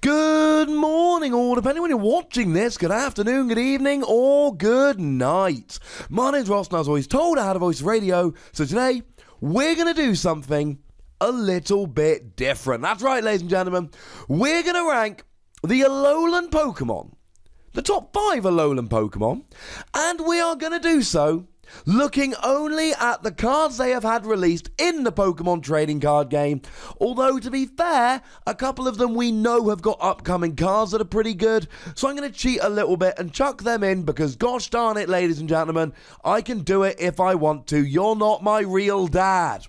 Good morning, or depending when you're watching this, good afternoon, good evening, or good night. My name's Ross, and I was always told I had a voice radio, so today we're going to do something a little bit different. That's right, ladies and gentlemen. We're going to rank the Alolan Pokémon, the top 5 Alolan Pokémon, and we are going to do so looking only at the cards they have had released in the Pokemon trading card game. Although, to be fair, a couple of them we know have got upcoming cards that are pretty good. So I'm going to cheat a little bit and chuck them in because, gosh darn it, ladies and gentlemen, I can do it if I want to. You're not my real dad.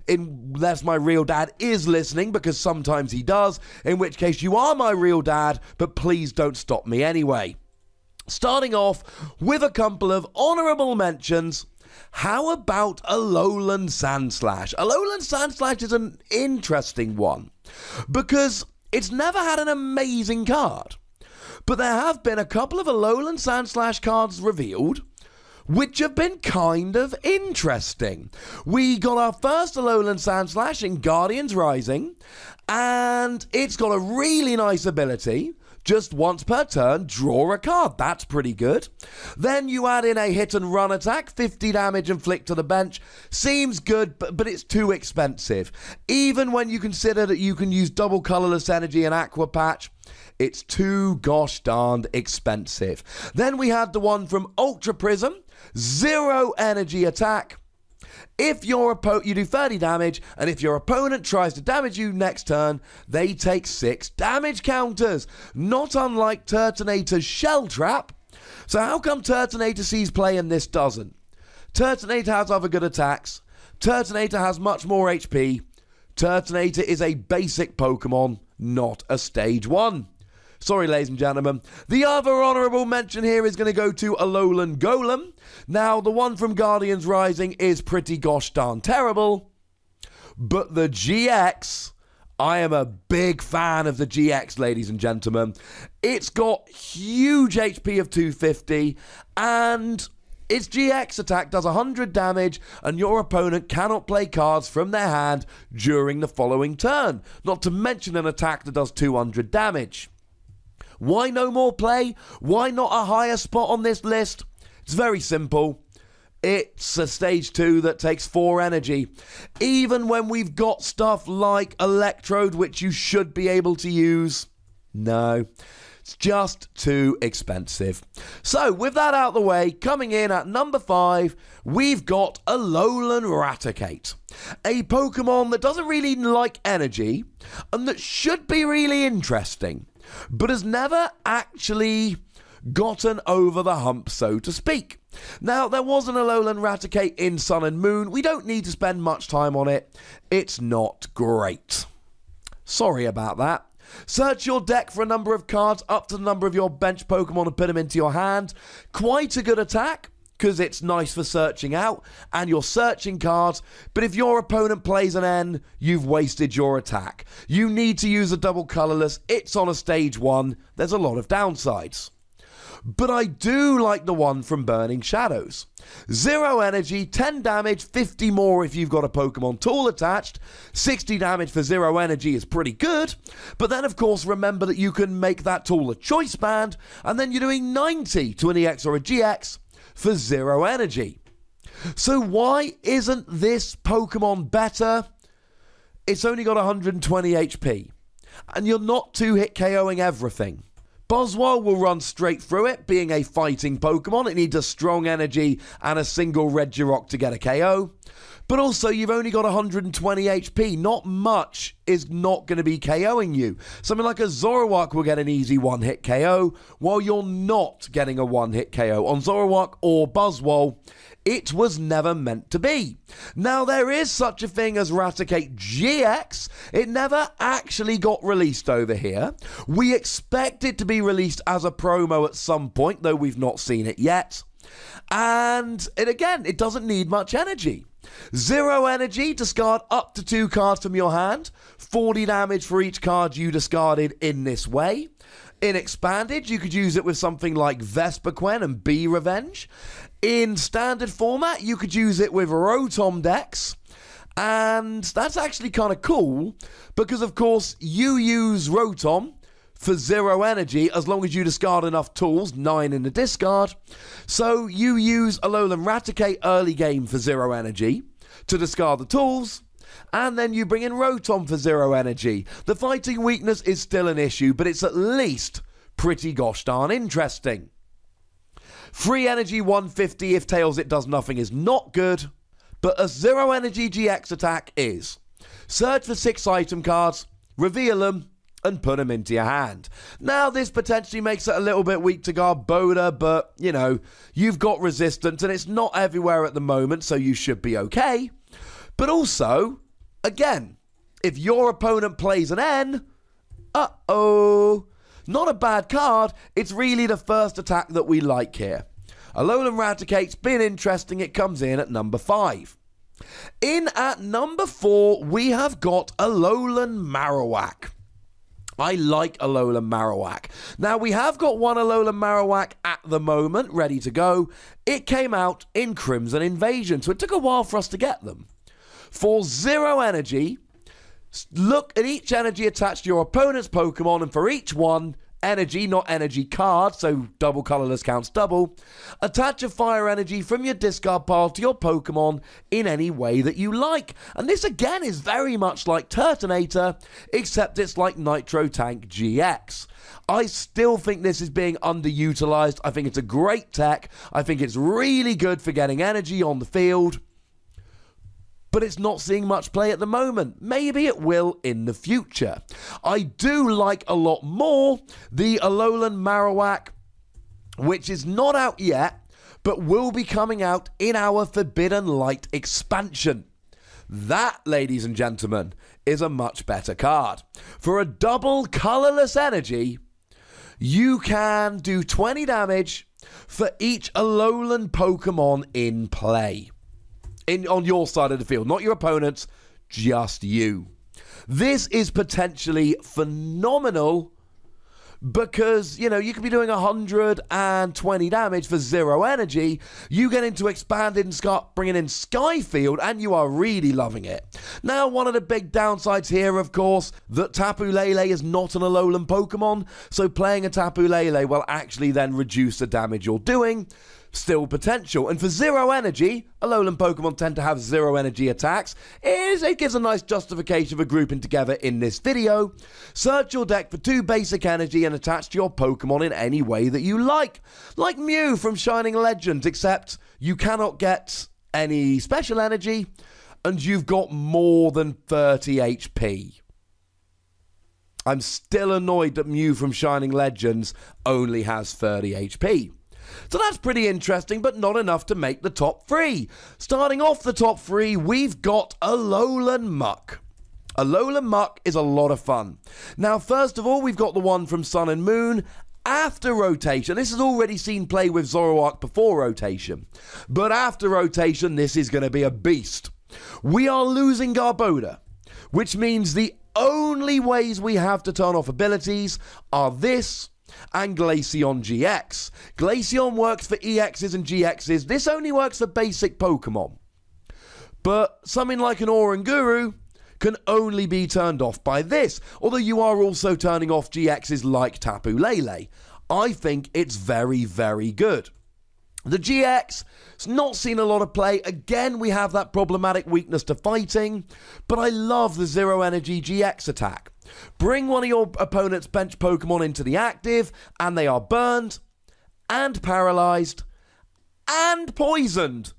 Unless my real dad is listening, because sometimes he does, in which case you are my real dad, but please don't stop me anyway. Starting off with a couple of honourable mentions. How about Alolan Sandslash? Alolan Sandslash is an interesting one because it's never had an amazing card. But there have been a couple of Alolan Sandslash cards revealed which have been kind of interesting. We got our first Alolan Sandslash in Guardians Rising, and it's got a really nice ability. Just once per turn, draw a card. That's pretty good. Then you add in a hit and run attack, 50 damage and flick to the bench. Seems good, but it's too expensive. Even when you consider that you can use double colorless energy and aqua patch, it's too gosh darned expensive. Then we had the one from Ultra Prism, 0 energy attack. If your opponent, you do 30 damage, and if your opponent tries to damage you next turn, they take 6 damage counters. Not unlike Turtonator's Shell Trap. So how come Turtonator sees play and this doesn't? Turtonator has other good attacks. Turtonator has much more HP. Turtonator is a basic Pokemon, not a stage 1. Sorry, ladies and gentlemen. The other honourable mention here is going to go to Alolan Golem. Now, the one from Guardians Rising is pretty gosh darn terrible. But the GX, I am a big fan of the GX, ladies and gentlemen. It's got huge HP of 250, and its GX attack does 100 damage, and your opponent cannot play cards from their hand during the following turn. Not to mention an attack that does 200 damage. Why no more play? Why not a higher spot on this list? It's very simple. It's a stage 2 that takes 4 energy. Even when we've got stuff like Electrode, which you should be able to use, no. It's just too expensive. So, with that out of the way, coming in at number 5, we've got Alolan Raticate. A Pokemon that doesn't really like energy, and that should be really interesting, but has never actually gotten over the hump, so to speak. Now, there was an Alolan Raticate in Sun and Moon. We don't need to spend much time on it. It's not great. Sorry about that. Search your deck for a number of cards up to the number of your bench Pokemon and put them into your hand. Quite a good attack, because it's nice for searching out, and you're searching cards, but if your opponent plays an N, you've wasted your attack. You need to use a double colorless, it's on a stage 1, there's a lot of downsides. But I do like the one from Burning Shadows. 0 energy, 10 damage, 50 more if you've got a Pokemon tool attached. 60 damage for 0 energy is pretty good, but then of course remember that you can make that tool a choice band, and then you're doing 90 to an EX or a GX, for 0 energy. So why isn't this Pokemon better? It's only got 120 HP, and you're not 2-hit KOing everything. Buzzwole will run straight through it. Being a fighting Pokemon, it needs a strong energy and a single Regirock to get a KO. But also, you've only got 120 HP. Not much is not going to be KOing you. Something like a Zoroark will get an easy one-hit KO, while you're not getting a one-hit KO on Zoroark or Buzzwole. It was never meant to be. Now, there is such a thing as Raticate GX. It never actually got released over here. We expect it to be released as a promo at some point, though we've not seen it yet. And it doesn't need much energy. 0 energy, discard up to 2 cards from your hand. 40 damage for each card you discarded in this way. In Expanded, you could use it with something like Vespiquen and Bee Revenge. In Standard format, you could use it with Rotom decks. And that's actually kind of cool because, of course, you use Rotom for 0 energy as long as you discard enough tools, 9 in the discard. So you use Alolan Raticate early game for 0 energy to discard the tools, and then you bring in Rotom for 0 energy. The fighting weakness is still an issue, but it's at least pretty gosh darn interesting. Free energy 150 if Tails It does nothing is not good, but a 0 energy GX attack is. Search for 6 item cards, reveal them, and put them into your hand. Now, this potentially makes it a little bit weak to Garbodor, but, you know, you've got resistance, and it's not everywhere at the moment, so you should be okay. But also, again, if your opponent plays an N, uh-oh, not a bad card. It's really the first attack that we like here. Alolan Raticate's been interesting. It comes in at number 5. In at number 4, we have got Alolan Marowak. I like Alolan Marowak. Now, we have got one Alolan Marowak at the moment, ready to go. It came out in Crimson Invasion, so it took a while for us to get them. For 0 energy, look at each energy attached to your opponent's Pokemon, and for each one, energy, not energy card, so double colorless counts double, attach a fire energy from your discard pile to your Pokemon in any way that you like. And this again is very much like Turtonator, except it's like Nitro Tank GX. I still think this is being underutilized. I think it's a great tech. I think it's really good for getting energy on the field, but it's not seeing much play at the moment. Maybe it will in the future. I do like a lot more the Alolan Marowak, which is not out yet, but will be coming out in our Forbidden Light expansion. That, ladies and gentlemen, is a much better card. For a double colorless energy, you can do 20 damage for each Alolan Pokemon in play. On your side of the field, not your opponents, just you. This is potentially phenomenal because, you know, you could be doing 120 damage for 0 energy. You get into expanded and start bringing in Skyfield, and you are really loving it. Now, one of the big downsides here, of course, that Tapu Lele is not an Alolan Pokemon, so playing a Tapu Lele will actually then reduce the damage you're doing. Still potential. And for 0 energy, Alolan Pokemon tend to have 0 energy attacks. It gives a nice justification for grouping together in this video. Search your deck for 2 basic energy and attach to your Pokemon in any way that you like. Like Mew from Shining Legends, except you cannot get any special energy and you've got more than 30 HP. I'm still annoyed that Mew from Shining Legends only has 30 HP. So that's pretty interesting, but not enough to make the top 3. Starting off the top 3, we've got Alolan Muck. Alolan Muck is a lot of fun. Now, first of all, we've got the one from Sun and Moon after rotation. This has already seen play with Zoroark before rotation. But after rotation, this is going to be a beast. We are losing Garbodor, which means the only ways we have to turn off abilities are this and Glaceon GX. Glaceon works for EXs and GXs. This only works for basic Pokemon. But something like an Oranguru can only be turned off by this, although you are also turning off GXs like Tapu Lele. I think it's very, very good. The GX has not seen a lot of play. Again, we have that problematic weakness to fighting, but I love the 0 energy GX attack. Bring one of your opponent's bench Pokemon into the active, and they are burned, and paralyzed, and poisoned,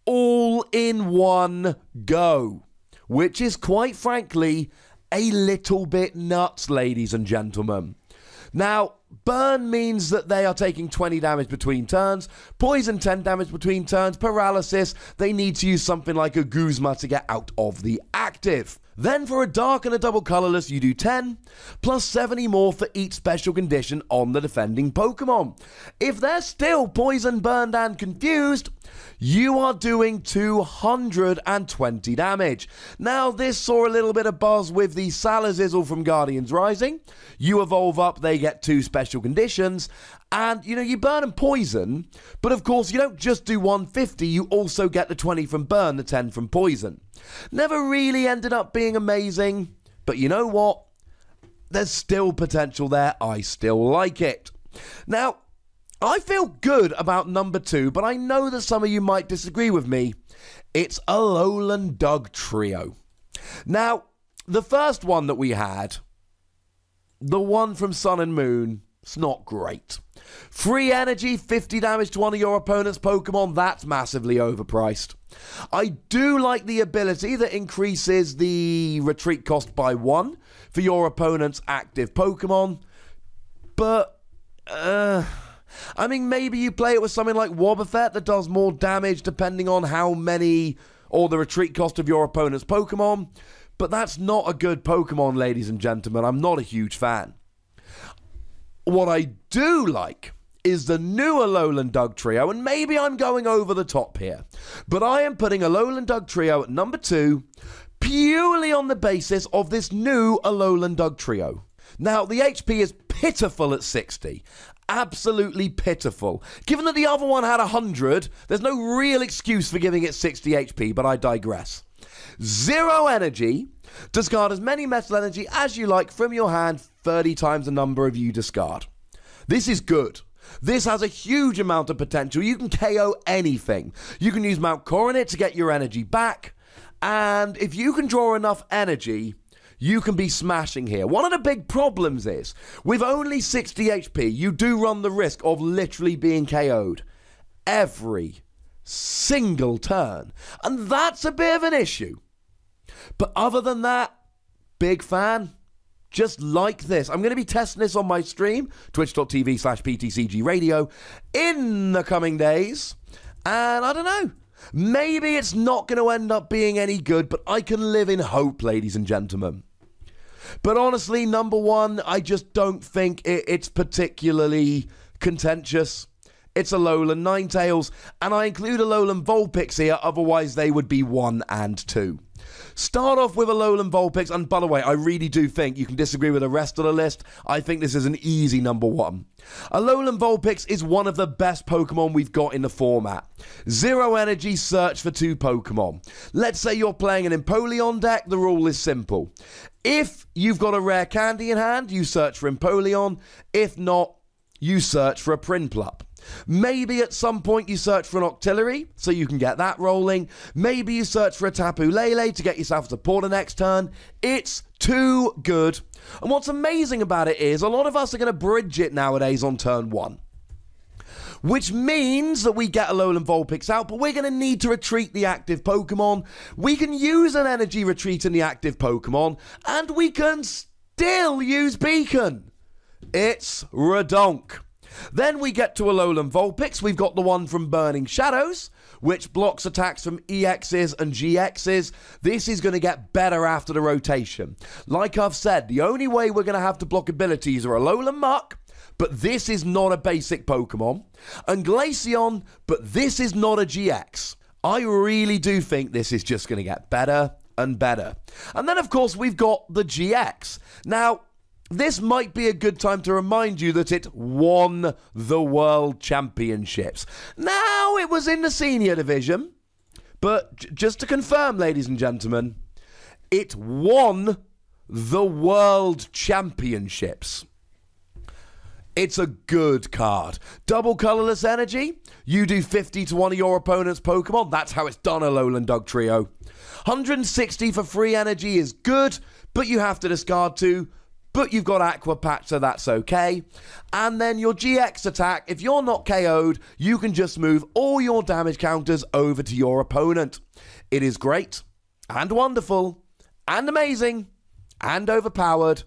all in one go. Which is, quite frankly, a little bit nuts, ladies and gentlemen. Now, burn means that they are taking 20 damage between turns, poison 10 damage between turns, paralysis, they need to use something like a Guzma to get out of the active. Then for a dark and a double colorless, you do 10, plus 70 more for each special condition on the defending Pokemon. If they're still poisoned, burned, and confused, you are doing 220 damage. Now, this saw a little bit of buzz with the Salazizzle from Guardians Rising. You evolve up, they get 2 special conditions, and, you know, you burn and poison, but of course, you don't just do 150, you also get the 20 from burn, the 10 from poison. Never really ended up being amazing, but you know what? there's still potential there. I still like it. Now, I feel good about number 2, but I know that some of you might disagree with me. It's Alolan Dugtrio. Now, the first one that we had, the one from Sun and Moon, it's not great. Free energy, 50 damage to one of your opponent's Pokemon, that's massively overpriced. I do like the ability that increases the retreat cost by 1 for your opponent's active Pokemon, but, I mean, maybe you play it with something like Wobbuffet that does more damage depending on how many, or the retreat cost of your opponent's Pokemon, but that's not a good Pokemon, ladies and gentlemen. I'm not a huge fan. What I do like is the new Alolan Dugtrio, and maybe I'm going over the top here, but I am putting Alolan Dugtrio at number 2 purely on the basis of this new Alolan Dugtrio. Now, the HP is pitiful at 60. Absolutely pitiful. Given that the other one had 100, there's no real excuse for giving it 60 HP, but I digress. 0 energy. Discard as many metal energy as you like from your hand, 30 times the number of you discard. This is good. This has a huge amount of potential. You can KO anything. You can use Mount Coronet to get your energy back, and if you can draw enough energy, you can be smashing here. One of the big problems is, with only 60 HP, you do run the risk of literally being KO'd every single turn, and that's a bit of an issue. But other than that, big fan. Just like this. I'm going to be testing this on my stream, twitch.tv/PTCGRadio, in the coming days. And I don't know. Maybe it's not going to end up being any good, but I can live in hope, ladies and gentlemen. But honestly, number 1, I just don't think it's particularly contentious. It's Alolan Ninetales, and I include Alolan Vulpix here, otherwise they would be 1 and 2. Start off with Alolan Vulpix, and by the way, I really do think you can disagree with the rest of the list. I think this is an easy number 1. Alolan Vulpix is one of the best Pokemon we've got in the format. 0 energy, search for 2 Pokemon. Let's say you're playing an Empoleon deck, the rule is simple. If you've got a rare candy in hand, you search for Empoleon. If not, you search for a Prinplup. Maybe at some point you search for an Octillery, so you can get that rolling. Maybe you search for a Tapu Lele to get yourself a supporter next turn. It's too good. And what's amazing about it is, a lot of us are going to bridge it nowadays on turn 1. Which means that we get Alolan Vulpix out, but we're going to need to retreat the active Pokemon. We can use an energy retreat in the active Pokemon, and we can still use Beacon. It's redonk. Then we get to Alolan Vulpix. We've got the one from Burning Shadows, which blocks attacks from EXs and GXs. This is going to get better after the rotation. Like I've said, the only way we're going to have to block abilities are Alolan Muck, but this is not a basic Pokemon, and Glaceon, but this is not a GX. I really do think this is just going to get better and better. And then, of course, we've got the GX. Now, this might be a good time to remind you that it won the World Championships. Now, it was in the senior division, but just to confirm, ladies and gentlemen, it won the World Championships. It's a good card. Double colorless energy. You do 50 to one of your opponent's Pokemon. That's how it's done, Alolan Dugtrio. 160 for free energy is good, but you have to discard 2. But you've got Aqua Patch, so that's okay. And then your GX attack, if you're not KO'd, you can just move all your damage counters over to your opponent. It is great, and wonderful, and amazing, and overpowered,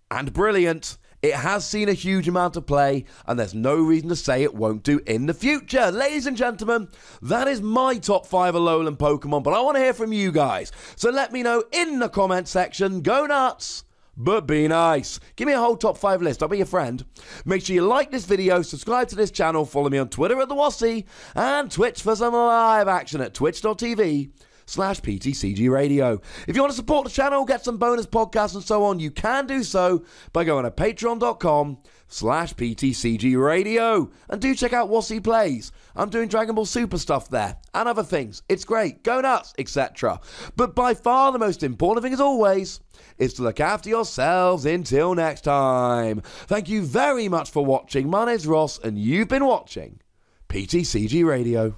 and brilliant. It has seen a huge amount of play, and there's no reason to say it won't do in the future. Ladies and gentlemen, that is my top 5 Alolan Pokemon, but I want to hear from you guys. So let me know in the comment section. Go nuts! But be nice. Give me a whole top 5 list. I'll be your friend. Make sure you like this video, subscribe to this channel, follow me on Twitter at TheWassy, and Twitch for some live action at twitch.tv patreon.com/PTCGRadio. If you want to support the channel, get some bonus podcasts and so on, you can do so by going to patreon.com/PTCGRadio. And do check out Wassy Plays. I'm doing Dragon Ball Super stuff there and other things. It's great. Go nuts, etc. But by far the most important thing, as always, is to look after yourselves until next time. Thank you very much for watching. My name's Ross, and you've been watching PTCG Radio.